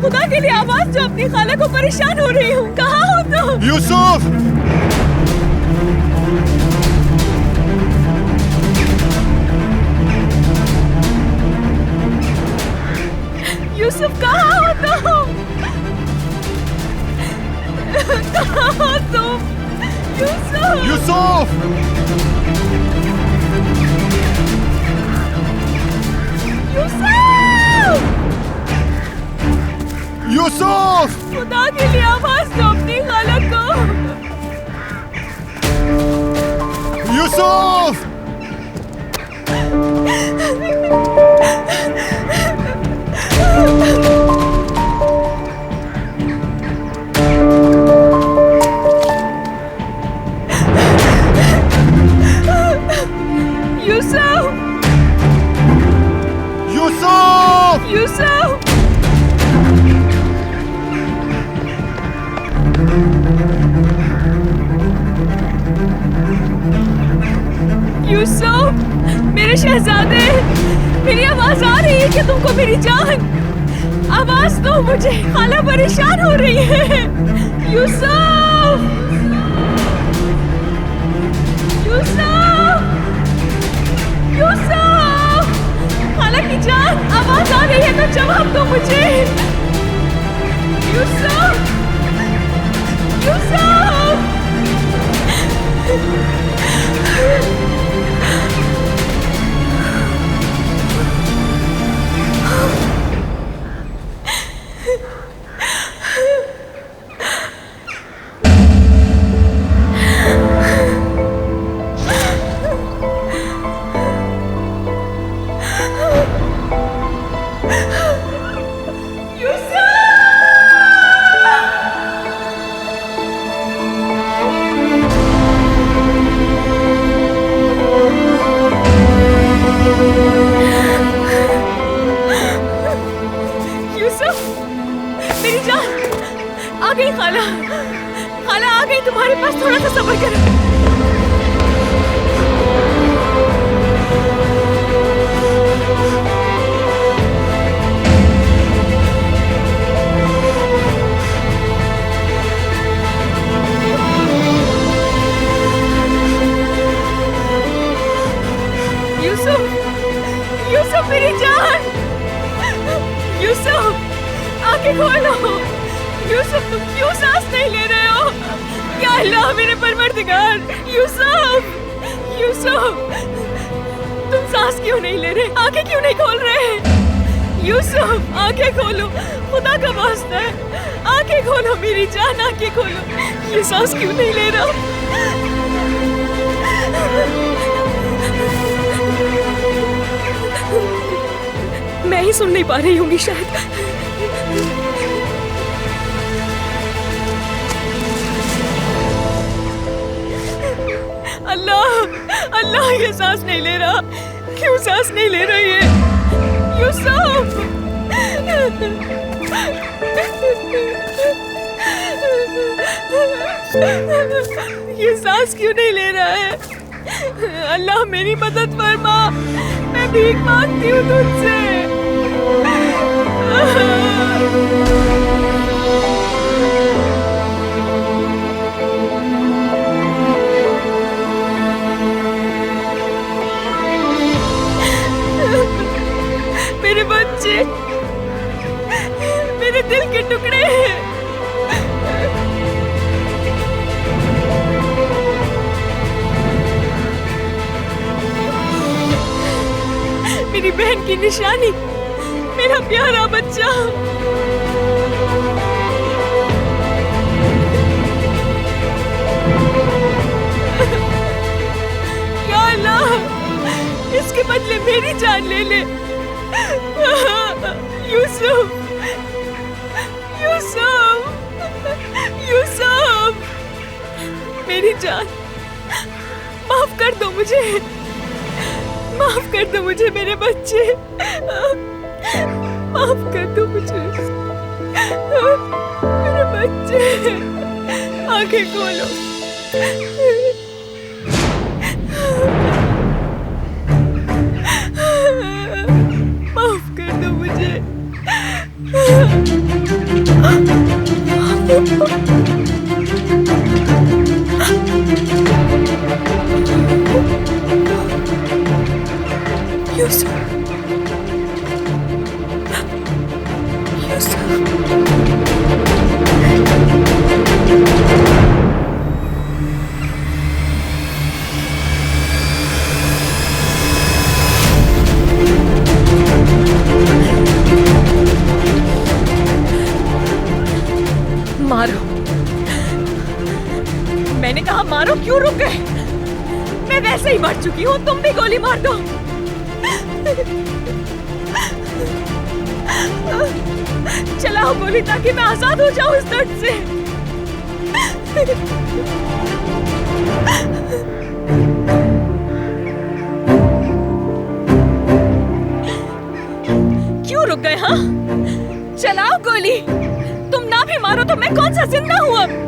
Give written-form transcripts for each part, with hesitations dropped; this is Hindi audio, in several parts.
खुदा के लिए आवाज दो, अपनी खाला को परेशान हो रही हूँ। कहाँ हो तुम? यूसुफ! यूसुफ कहाँ हो तुम? कहाँ हो तुम? यूसुफ! यूसुफ! यूसुफ! यूसुफ! खुदा के लिए आवाज दो अपनी खाला को। यूसुफ! यूसुफ! यूसुफ! यूसुफ! यूसुफ! मेरे शहजादे, मेरी आवाज आ रही है क्या तुमको? मेरी जान, आवाज दो मुझे, खाला परेशान हो रही है। यूसुफ! यूसुफ! यूसुफ! खाला की जान, आवाज आ रही है तो जवाब दो मुझे। यूसुफ! यूसुफ! यूसुफ! मेरी जान, आ गई खाला। खाला आ गई, तुम्हारे पास थोड़ा सा सब्र करो। यूसुफ! यूसुफ मेरी जान! यूसुफ! आंखें खोलो। यूसुफ, तुम क्यों सांस नहीं ले रहे हो? या अल्लाह मेरे परवरदिगार! यूसुफ! यूसुफ! तुम सांस क्यों नहीं ले रहे? आंखें क्यों नहीं खोल रहे? यूसुफ, आंखें खोलो, खुदा का वास्ता है, आंखें खोलो मेरी जान, आंखें खोलो। ये सांस क्यों नहीं ले रहा? मैं ही सुन नहीं पा रही होंगी शायद। अल्लाह, अल्लाह, ये सांस नहीं ले रहा। क्यों सांस नहीं ले रही है? यूसुफ! ये सांस क्यों नहीं ले रहा है? अल्लाह मेरी मदद फरमा, मैं भीख मांगती हूँ तुझसे। मेरे बच्चे, मेरे दिल के टुकड़े हैं। मेरी बहन की निशानी, मेरा प्यारा बच्चा। या अल्लाह, इसके बदले मेरी जान ले ले। यूसुफ! यूसुफ! यूसुफ! मेरी जान, माफ कर दो मुझे, माफ कर दो मुझे मेरे बच्चे, माफ कर दो मुझे मेरे बच्चे। आंखें खोलो। माफ कर दो मुझे। यूसुफ, मारो। मैंने कहा मारो, क्यों रुक गए? मैं वैसे ही मर चुकी हूँ, तुम भी गोली मार दो। चलाओ गोली ताकि मैं आजाद हो जाऊं इस दर्द से। क्यों रुक गए? हाँ, चलाओ गोली। तुम ना भी मारो तो मैं कौन सा जिंदा हूं अब?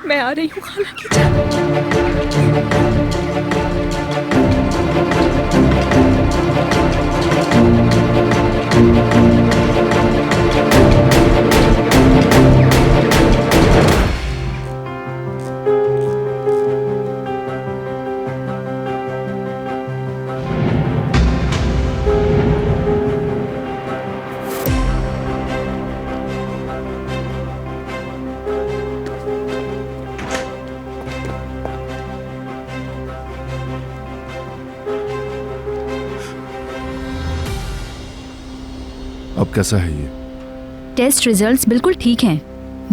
मैं आ रही हूँ खाला की जान। अब कैसा है ये? टेस्ट रिजल्ट्स बिल्कुल ठीक हैं।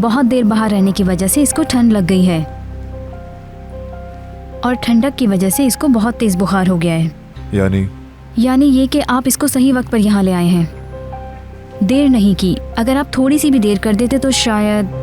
बहुत देर बाहर रहने की वजह से इसको ठंड लग गई है और ठंडक की वजह से इसको बहुत तेज बुखार हो गया है। यानी ये कि आप इसको सही वक्त पर यहाँ ले आए हैं। देर नहीं की। अगर आप थोड़ी सी भी देर कर देते तो शायद।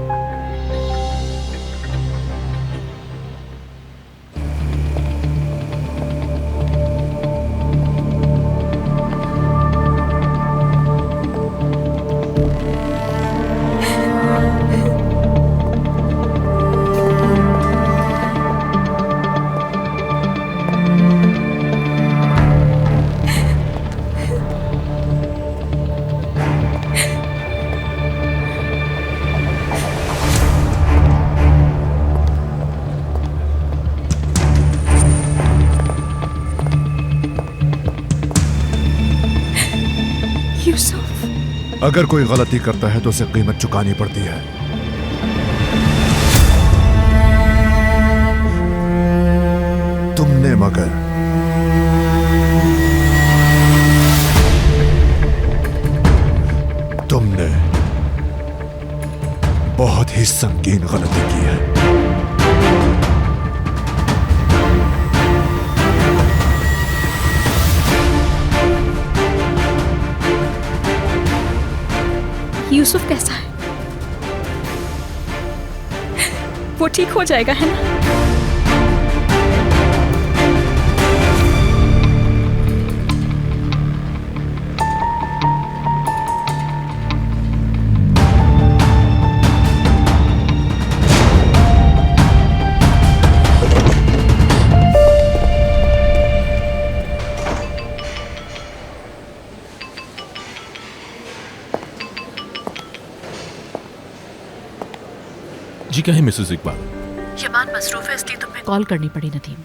अगर कोई गलती करता है तो उसे कीमत चुकानी पड़ती है। तुमने मगर बहुत ही संगीन गलती की है। यूसुफ कैसा है? वो ठीक हो जाएगा, है ना? जी कहें मिसेस इकबाल? यमान मसरूफ है इसलिए तुम्हें कॉल करनी पड़ी नदीम।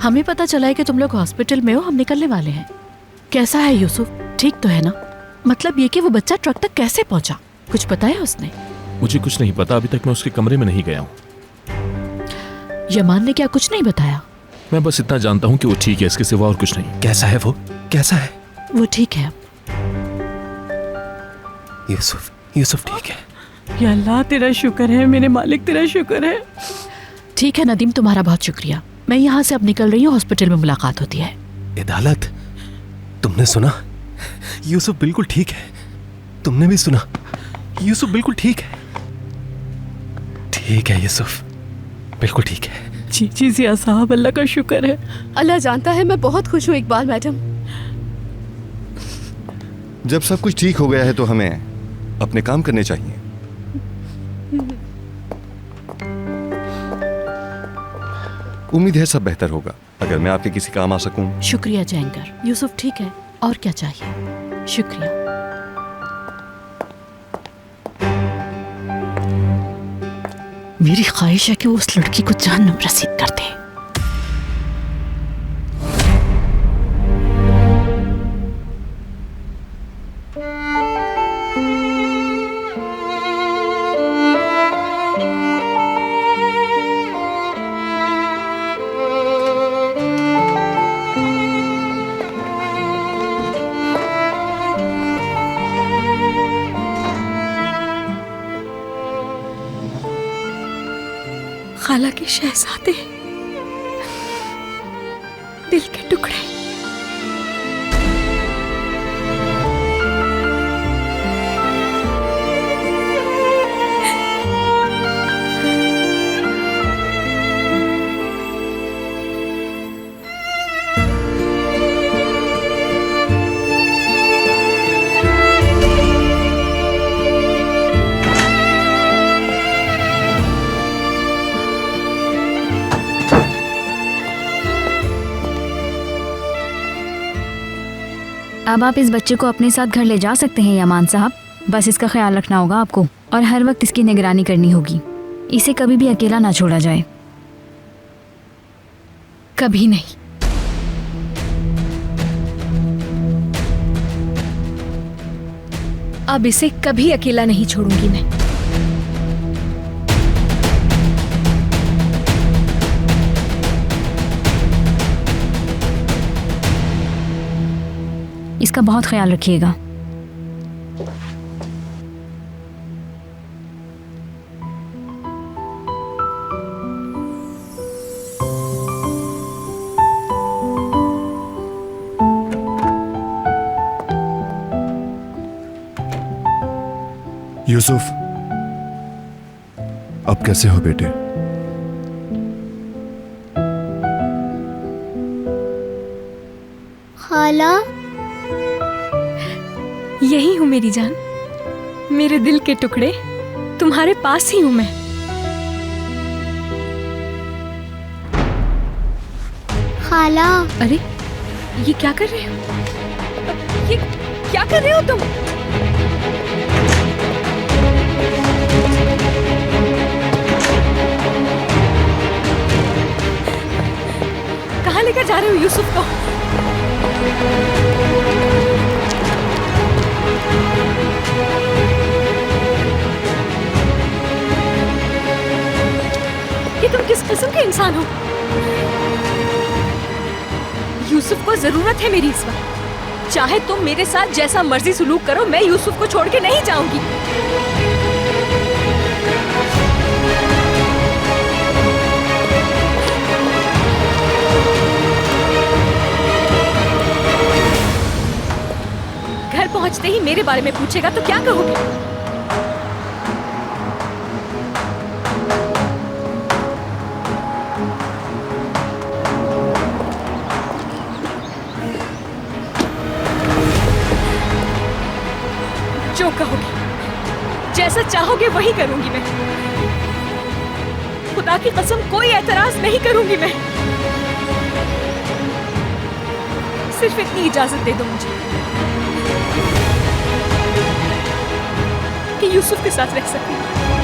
हमें पता चला है कि तुम लोग हॉस्पिटल में हो, हम निकलने वाले हैं। कैसा है यूसुफ? ठीक तो है ना? मतलब ये कि वो बच्चा ट्रक तक कैसे पहुंचा, कुछ पता है उसने? मुझे कुछ नहीं पता, अभी तक मैं उसके कमरे में नहीं गया हूँ। यमान ने क्या कुछ नहीं बताया? मैं बस इतना जानता हूँ कि वो ठीक है, इसके सिवा और कुछ नहीं। कैसा है वो? कैसा है? वो ठीक है। यूसुफ ठीक है। या अल्लाह तेरा शुक्र है, मेरे मालिक तेरा शुक्र है। ठीक है नदीम, तुम्हारा बहुत शुक्रिया। मैं यहाँ से अब निकल रही हूँ, हॉस्पिटल में मुलाकात होती है। इदालत, तुमने सुना? यूसुफ बिल्कुल ठीक है। तुमने भी सुना? यूसुफ बिल्कुल ठीक है। ठीक है यूसुफ, बिल्कुल ठीक है। जी जी जिया साहब, अल्लाह का शुक्र है। अल्लाह जानता है मैं बहुत खुश हूँ इकबाल मैडम। जब सब कुछ ठीक हो गया है तो हमें अपने काम करने चाहिए। उम्मीद है सब बेहतर होगा। अगर मैं आपके किसी काम आ सकूं। शुक्रिया जयंकर। यूसुफ ठीक है, और क्या चाहिए? शुक्रिया। मेरी ख्वाहिश है कि वो उस लड़की को जहन्नुम रसीद कर दे। खाला के शहजादे, दिल के टुकड़े। अब आप इस बच्चे को अपने साथ घर ले जा सकते हैं यामान साहब। बस इसका ख्याल रखना होगा आपको और हर वक्त इसकी निगरानी करनी होगी। इसे कभी भी अकेला ना छोड़ा जाए। कभी नहीं। अब इसे कभी अकेला नहीं छोड़ूंगी मैं। इसका बहुत ख्याल रखिएगा। यूसुफ, अब कैसे हो बेटे? खाला, यही हूँ मेरी जान, मेरे दिल के टुकड़े, तुम्हारे पास ही हूँ मैं। खाला। अरे ये क्या कर रहे हो? ये क्या कर रहे हो तुम? कहाँ लेकर जा रहे हो यूसुफ को? ये तुम किस किस्म के इंसान हो? यूसुफ को जरूरत है मेरी इस वक्त। चाहे तुम मेरे साथ जैसा मर्जी सुलूक करो, मैं यूसुफ को छोड़ के नहीं जाऊंगी। घर पहुंचते ही मेरे बारे में पूछेगा तो क्या कहोगे? जो कहोगे, जैसा चाहोगे वही करूंगी मैं। खुदा की कसम कोई एतराज नहीं करूंगी मैं। सिर्फ इतनी इजाजत दे दो मुझे कि यूसुफ के साथ रह सकूं।